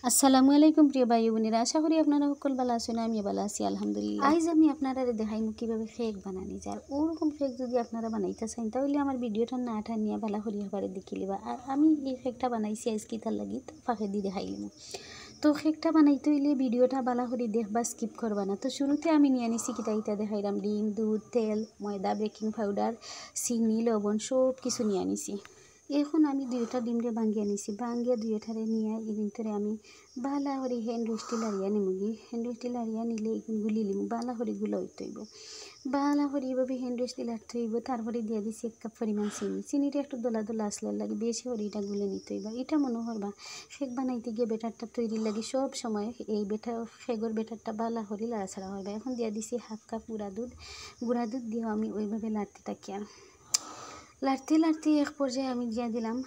আসসালামু আলাইকুম প্রিয় ভাই বোনেরা, আশা করি আপনারা সকল ভালো আছেন। আমি ভালো আছি আলহামদুলিল্লাহ। আজ আমি আপনারা দেখাইমু কিভাবে কেক বানানি যায়। ওরকম কেক যদি আপনারা বানাইতে চান তাহলে আমার ভিডিওটা না টানিয়া ভালো করে একবারে দেখি লিবা। আর আমি এই কেকটা বানাইছি আজকে তার লাগি তো ফাঁকে দিয়ে দেখাইলাম। তো কেকটা বানাইতে হইলে ভিডিওটা ভালো করে দেখবা, স্কিপ করবা না। তো শুরুতে আমি নিয়ে নিছি কিটা দেখাইলাম ডিম, দুধ, তেল, ময়দা, বেকিং পাউডার, চিনি, লবণ সব কিছু নিয়ে নিছি। এখন আমি দুইটা ডিমরে ভাঙ্গিয়ে নিছি, ভাঙ্গিয়ে দুইটারে নিয়ে এদিনটারে আমি বালা করে হ্যান্ড রুস্টি লাড়িয়া নিমুগি। হ্যান্ড রুস্টি লাড়িয়া নিলে এখন গুলি লিমু, বালা করে গুলো হইতে হইব। বালা করে এইভাবে হ্যান্ড রুস্টি লাড়তে হইব। তারপরে দিয়ে দিছি 1 কাপ পরিমাণ চিনি। চিনিটা একটু দোলা দোলা আসলে লাগে, বেশি করে এটা গুলে নিতে হইব। এটা মনে করবা কেক বানাইতে গিয়ে বেটারটা তৈরি লাগে সব সময় এই কেকের বেটারটা বালা করে লাড়াছাড়া হবে। এখন দিয়ে দিছি 1/2 কাপ গুঁড়া দুধ দিয়েও আমি ওইভাবে লাড়তে থাকি। আর লাড়তে লাড়তে এক পর্যায়ে আমি দিয়ে দিলাম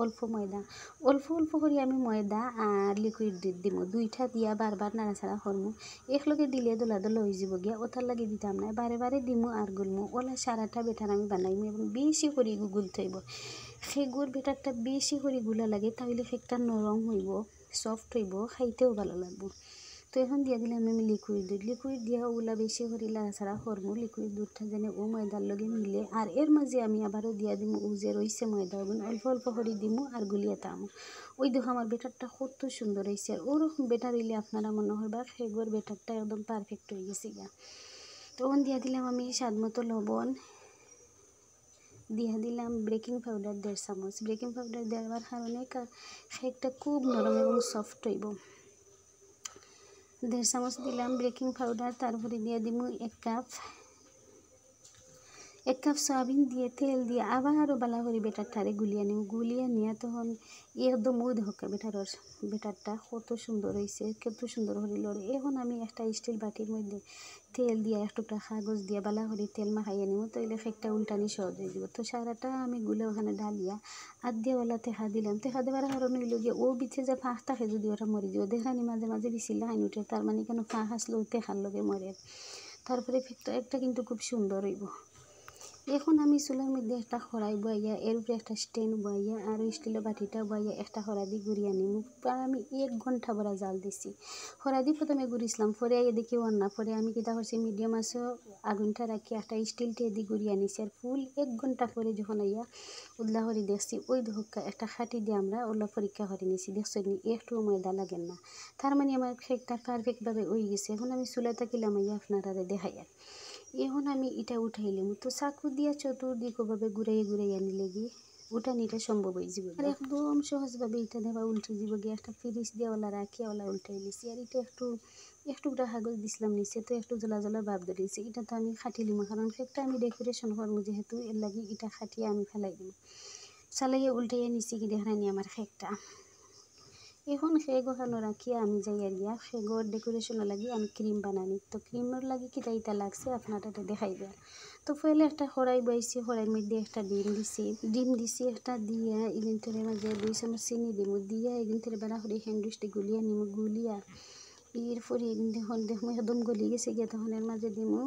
অল্প ময়দা, অল্প করে আমি ময়দা আর লিকুইড দুধ দিব, দুইটা দিয়া বারবার নাড়াচাড়া করমু। একলগে দিলে দোলা দোলা হয়ে যাব গিয়া, ওটার লাগে দিতাম না, বারে বারে দিমু আর গুলমু। ওলা সারাটা বেটার আমি বানাইমু এবং বেশি করে গুলতে হইব। কেকের বেটারটা বেশি করে গুলা লাগে, তাহলে কেকটা নরম হইব, সফট হইব, খাইতেও ভালো লাগবে। তো এখন দিয়ে দিলাম আমি লিকুইড দিয়া ওগুলা বেশি করে লাড়াছাড়া করবো। লিকুইড দুধটা যেন ও ময়দার লগে মিলে। আর এর মাঝে আমি আবারও দিয়া দিমু ও যে রয়েছে ময়দা, ওগুন অল্প অল্প করে দিমু আর গুলিয়ে তামু। ওই দেখো আমার বেটারটা কত সুন্দর হয়েছে। আর ওরকম বেটার হইলে আপনারা মনে হবা কেকের বেটারটা একদম পারফেক্ট হয়ে গেছে গা। তখন দিয়া দিলাম আমি স্বাদ মতো লবণ, দিয়া দিলাম বেকিং পাউডার 1.5 চামচ। বেকিং পাউডার দেওয়ার কারণে কেকটা খুব নরম এবং সফট হইব। 1.5 চামচ দিলাম বেকিং পাউডার। তারপরে দিয়ে দিব 1 কাপ সয়াবিন দিয়ে তেল দিয়ে আবারও বালা করে বেটারটারে গুলিয়ে নিয়ে তখন একদম ওই দেখো বেটারটা কত সুন্দর হয়েছে, কত সুন্দর করে লড়ে। এখন আমি একটা স্টিল বাটির মধ্যে তেল দিয়ে এক টুকরা কাগজ দিয়ে বালা করে তেল মাখাইয়া নিব, তাইলে কেকটা উল্টানি সহজ হয়ে যাব। তো সারাটা আমি গুলে ওখানে ডালিয়া আর দিয়ে ওলা তেহা দিলাম। তেহা দেওয়ার কারণ হইল গিয়ে ও বিছে যে ফাঁক থাকে যদি ওটা মরে যাব, দেখানি মাঝে মাঝে বিছিলা হাইন উঠে, তার মানে কেন ফাঁক আসলেও তেহার লগে মরে। তারপরে কেকটা কিন্তু খুব সুন্দর হইব। এখন আমি চুলার মধ্যে একটা কড়াই বইয়া, এর উপরে একটা স্ট্যান্ড বইয়া আর স্টিলের বাটিটা বইয়া একটা কড়া দিয়ে গুড়িয়ে নিব। প্রায় আমি 1 ঘন্টা বড়া জাল দিছি। কড়া দিয়ে প্রথমে গুড়িয়েছিলাম, পরে এদিকে না, পরে আমি কিতা করছি মিডিয়াম আছে আগুনটা রাখি একটা স্টিল টে দিয়ে গুড়িয়ে নিছি। আর ফুল 1 ঘন্টা পরে যখন আইয়া উদলা করে দেখছি, ওই ধোকা একটা খাটি দিয়ে আমরা ওলা পরীক্ষা করে নিছি, দেখছি একটু ময়দা লাগেন না, তার মানে আমার কেকটা পারফেক্টভাবে হয়ে গেছে। এখন আমি চুলা তাকিলাম আইয়া আপনারা দেখাইয়া। এখন আমি এটা উঠাইলাম, তো চাকু দিয়া চতুর্দিকভাবে ঘুরাইয়া নিলে গিয়ে উঠানিটা সম্ভব হয়ে যাব। আর একদম সহজভাবে এটা দেওয়া উল্টে যাব গিয়ে। একটা ফ্রিজ দিয়ে ওলা রাখি ওলা উল্টাই নিছি। আর এটা একটুটা কাগজ দিছিলাম নিচে, তো একটু জ্বলা জ্বলা ভাব ধরেছি। এটা তো আমি খাটি লিমা, কারণ কেকটা আমি ডেকোরেশন করবো যেহেতু, এর লাগে এটা খাটিয়ে আমি ফেলাই দিব। চালাইয়া উল্টাইয়া নিছি কি দেখানি আমার কেকটা। এখন কেক ওখানে রাখিয়া আমি যাই আর গিয়া কেকের ডেকোরেশনের লাগি আমি ক্রিম বানানি। তো ক্রিমের লাগি কিটা লাগছে আপনারা দেখাই দেয়। তো পহলে একটা কড়াই বইছি, কড়াইয়ের মধ্যে একটা ডিম দিছি একটা দিয়া এগিনটারে মাঝে 2 চামচ চিনি দিব, দিয়া এগিনটারে বাড়া করে হ্যান্ডউইচটি গুলিয়া নিমু। গুলিয়া এরপরে দেখো একদম গলি গেছে গিয়া, তখন এর মাঝে দিমু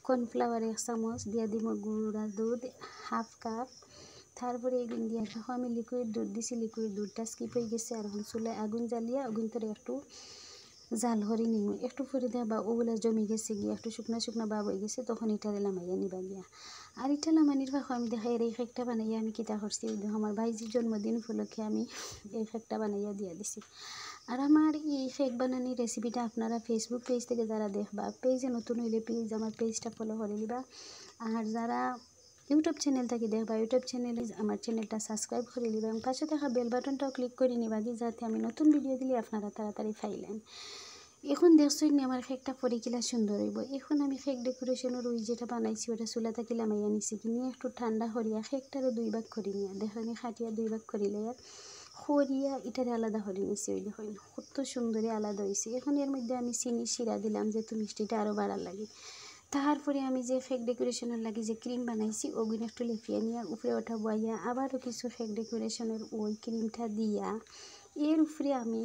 কর্নফ্লাওয়ার 1 চামচ, দিয়া দিব গুঁড়া দুধ 1/2 কাপ। তারপরে এগুন দিয়ে দেখো আমি লিকুইড দুধ দিছি, লিকুইড দুধটা স্কিপ হয়ে গেছে। আর এখন চুলায় আগুন জ্বালিয়ে আগুন ধরে একটু জাল হরি নিমু। একটু করে দেওয়া বা ওগুলা জমে গেছে গিয়ে একটু শুকনা ভাব হয়ে গেছে, তখন এটা লামাইয়া নিবা গিয়া। আর এটা লামানির ভাগ আমি দেখাই এই কেকটা বানাইয়া আমি কিতা করছি, আমার ভাইজির জন্মদিন উপলক্ষে আমি এই কেকটা বানাইয়া দিয়া দিছি। আর আমার এই কেক বানানোর রেসিপিটা আপনারা ফেসবুক পেজ থেকে যারা দেখবা, পেজে নতুন হইলে প্লিজ আমার পেজটা ফলো করে দিবা। আর যারা ইউটিউব চ্যানেল থেকে দেখবা, ইউটিউব চ্যানেলে আমার চ্যানেলটা সাবস্ক্রাইব করে নিবা এবং পাশে থাকা বেল বাটনটাও ক্লিক করে নিবা, যাতে আমি নতুন ভিডিও দিলে আপনারা তাড়াতাড়ি পাইলেন। এখন দেখছই নি আমার কেকটা পরে কিলা সুন্দর হইব। এখন আমি কেক ডেকোরেশনের ওই যেটা বানাইছি ওটা চুলা থেকে লামাইয়া নিছি, কিনে একটু ঠান্ডা করিয়া কেকটারে 2 ভাগ করে নিয়া দেখো আমি খাটিয়া 2 ভাগ করিলে আর খরিয়া এটারে আলাদা করে নিছি। ওই দেখো কত সুন্দরই আলাদা হয়েছে। এখন এর মধ্যে আমি চিনি শিরা দিলাম যেহেতু মিষ্টিটা আরও বাড়ার লাগে। তারপরে আমি যে কেক ডেকোরেশনের লাগে যে ক্রিম বানাইছি ওগুলো একটু লেফিয়ে নিয়ে উপরে ওঠা বইয়া আবারও কিছু কেক ডেকোরেশনের ওই ক্রিমটা দিয়া এর উপরে আমি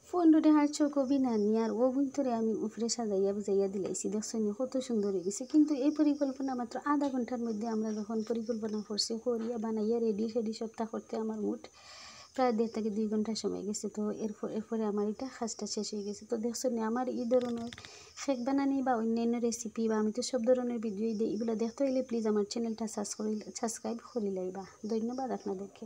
15 টাকার চকোবি না নিয়ে আর ওগুন ধরে আমি উপরে সাজাইয়া বুঝাইয়া দিলাইছি। দেখছো নি কত সুন্দর হয়ে গেছে। কিন্তু এই পরিকল্পনা মাত্র আধা ঘন্টার মধ্যে আমরা যখন পরিকল্পনা করছি করিয়া বানাইয়া রেডি সপ্তাহ করতে আমার মোট প্রায় 1.5 থেকে 2 ঘন্টা সময় গেছে। তো এরপরে আমার এটা কাজটা শেষ হয়ে গেছে। তো দেখছো নি আমার এই ধরনের কেক বানানি বা অন্যান্য রেসিপি বা আমি তো সব ধরনের ভিডিওই দিই। এগুলো দেখতে হইলে প্লিজ আমার চ্যানেলটা সাবস্ক্রাইব করে লাইবা। ধন্যবাদ আপনাদেরকে।